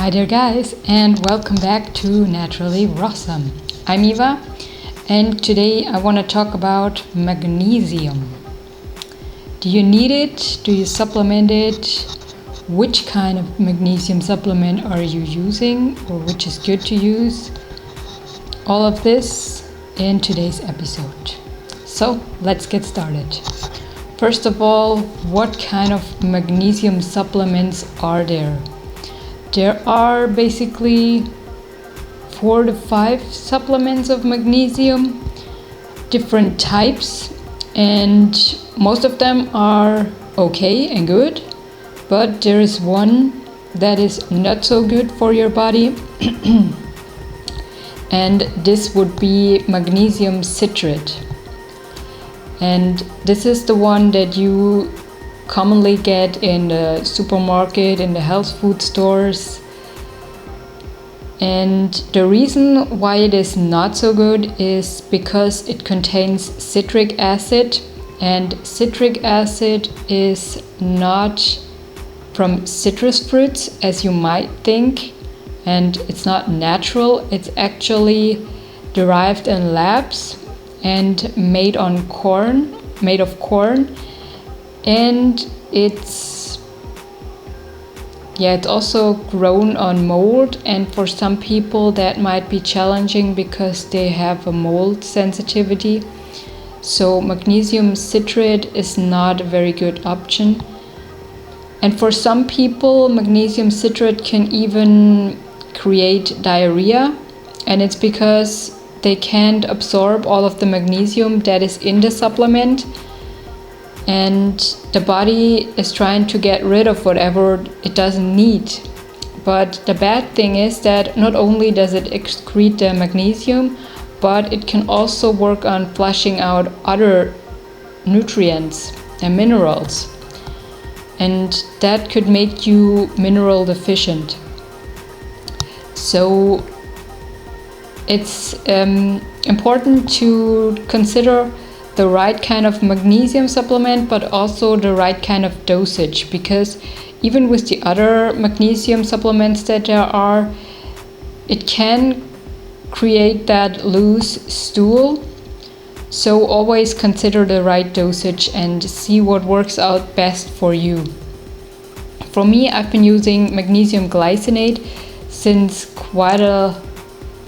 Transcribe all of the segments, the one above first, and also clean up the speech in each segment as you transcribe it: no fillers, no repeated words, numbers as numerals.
Hi there guys, and welcome back to Naturally Rawsome. I'm Eva, and today I want to talk about magnesium. Do you need it? Do you supplement it? Which kind of magnesium supplement are you using, or which is good to use? All of this in today's episode. So let's get started. First of all, what kind of magnesium supplements are there? There are basically 4 to 5 supplements of magnesium, different types, and most of them are okay and good, but there is one that is not so good for your body, and this would be magnesium citrate. And this is the one that you commonly get in the supermarket, in the health food stores. And the reason why it is not so good is because it contains citric acid, and citric acid is not from citrus fruits as you might think, and it's not natural. It's actually derived in labs and made of corn, and it's also grown on mold, and for some people that might be challenging because they have a mold sensitivity. So magnesium citrate is not a very good option. And for some people, magnesium citrate can even create diarrhea, and it's because they can't absorb all of the magnesium that is in the supplement, and the body is trying to get rid of whatever it doesn't need. But the bad thing is that not only does it excrete the magnesium, but it can also work on flushing out other nutrients and minerals, and that could make you mineral deficient. So it's important to consider the right kind of magnesium supplement, but also the right kind of dosage, because even with the other magnesium supplements that there are, it can create that loose stool. So always consider the right dosage and see what works out best for you. For me, I've been using magnesium glycinate since quite a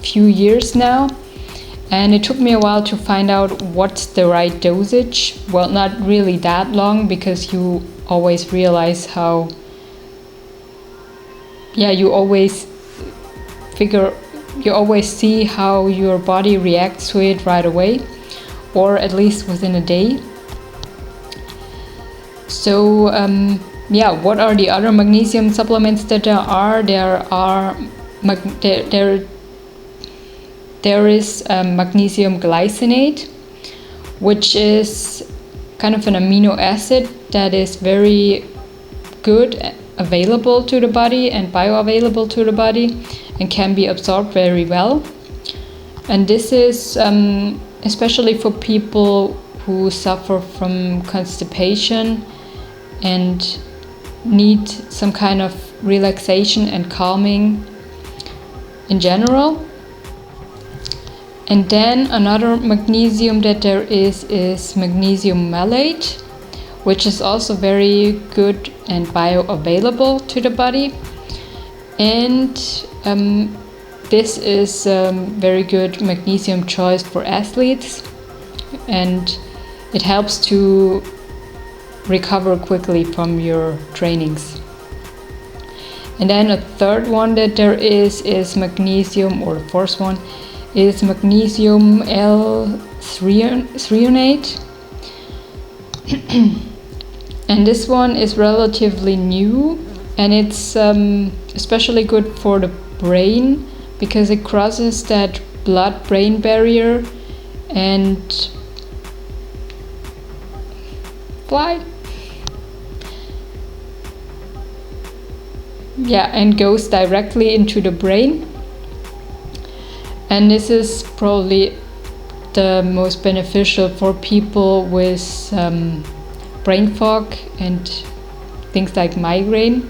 few years now, and it took me a while to find out what's the right dosage. Well, not really that long, because you always realize how, you always see how your body reacts to it right away, or at least within a day. So what are the other magnesium supplements that there are? There is magnesium glycinate, which is kind of an amino acid that is very good available to the body and bioavailable to the body and can be absorbed very well. And this is especially for people who suffer from constipation and need some kind of relaxation and calming in general. And then another magnesium that there is magnesium malate, which is also very good and bioavailable to the body. And this is a very good magnesium choice for athletes, and it helps to recover quickly from your trainings. And then a third one that there is magnesium, or the fourth one, is magnesium L3R3. And this one is relatively new, and it's especially good for the brain because it crosses that blood-brain barrier and and goes directly into the brain. And this is probably the most beneficial for people with brain fog and things like migraine.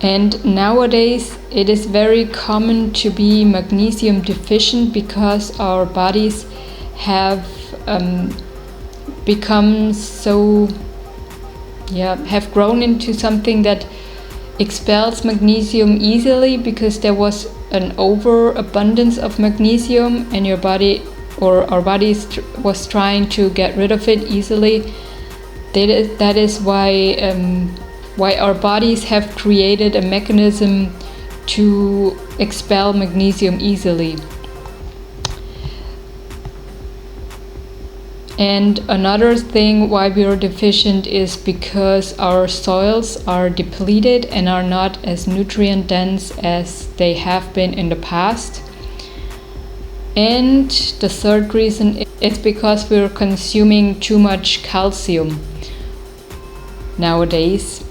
And nowadays it is very common to be magnesium deficient because our bodies have become so, have grown into something that expels magnesium easily, because there was an overabundance of magnesium and your body or our bodies was trying to get rid of it easily. That is why our bodies have created a mechanism to expel magnesium easily. And another thing why we are deficient is because our soils are depleted and are not as nutrient dense as they have been in the past. And the third reason is because we're consuming too much calcium nowadays,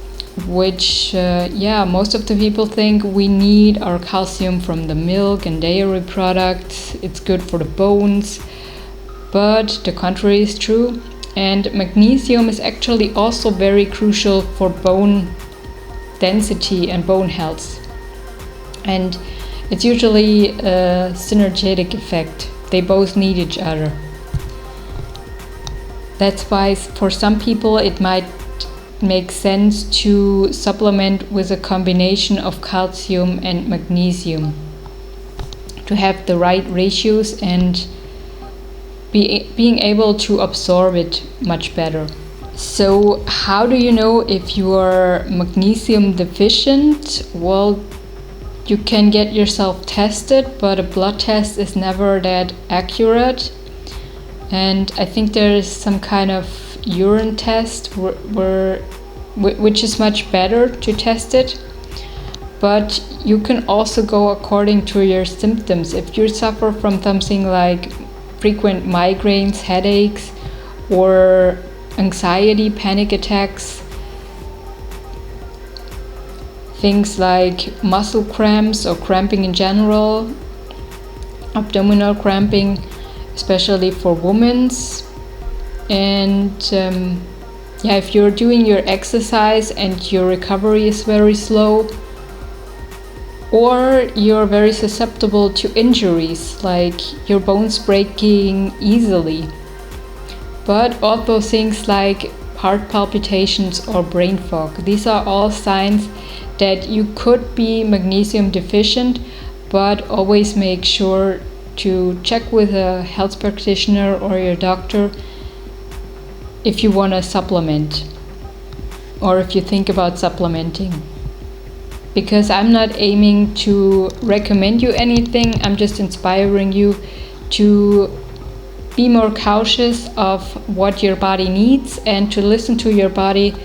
which most of the people think we need our calcium from the milk and dairy products. It's good for the bones, but the contrary is true. And magnesium is actually also very crucial for bone density and bone health, and it's usually a synergetic effect. They both need each other. That's why for some people it might make sense to supplement with a combination of calcium and magnesium to have the right ratios and being able to absorb it much better. So how do you know if you are magnesium deficient? Well, you can get yourself tested, but a blood test is never that accurate. And I think there is some kind of urine test which is much better to test it. But you can also go according to your symptoms. If you suffer from something like frequent migraines, headaches, or anxiety, panic attacks, things like muscle cramps or cramping in general, abdominal cramping, especially for women, and if you're doing your exercise and your recovery is very slow, or you're very susceptible to injuries, like your bones breaking easily, but also things like heart palpitations or brain fog. These are all signs that you could be magnesium deficient, but always make sure to check with a health practitioner or your doctor if you want to supplement, or if you think about supplementing. Because I'm not aiming to recommend you anything, I'm just inspiring you to be more cautious of what your body needs and to listen to your body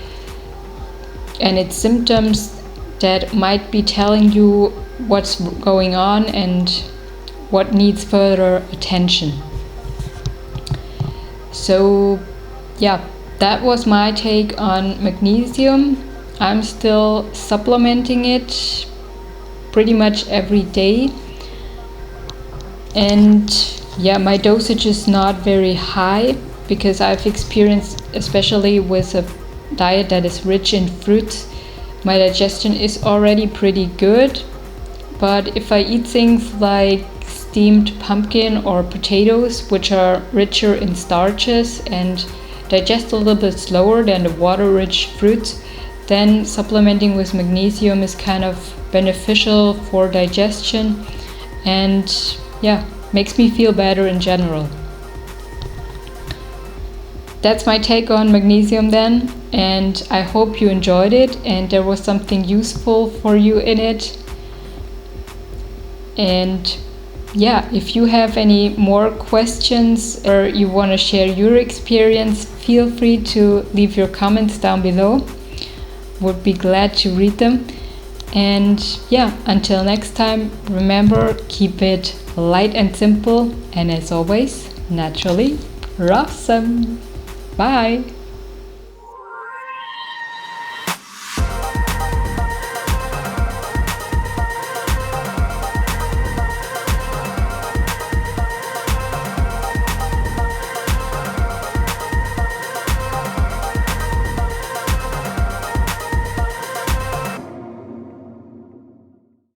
and its symptoms that might be telling you what's going on and what needs further attention. So that was my take on magnesium. I'm still supplementing it pretty much every day, and my dosage is not very high because I've experienced, especially with a diet that is rich in fruits, my digestion is already pretty good. But if I eat things like steamed pumpkin or potatoes, which are richer in starches and digest a little bit slower than the water-rich fruits, then supplementing with magnesium is kind of beneficial for digestion and makes me feel better in general. That's my take on magnesium then, and I hope you enjoyed it and there was something useful for you in it. And if you have any more questions or you want to share your experience, feel free to leave your comments down below. Would be glad to read them. And until next time, remember, keep it light and simple, and as always, naturally Rawsome. Bye.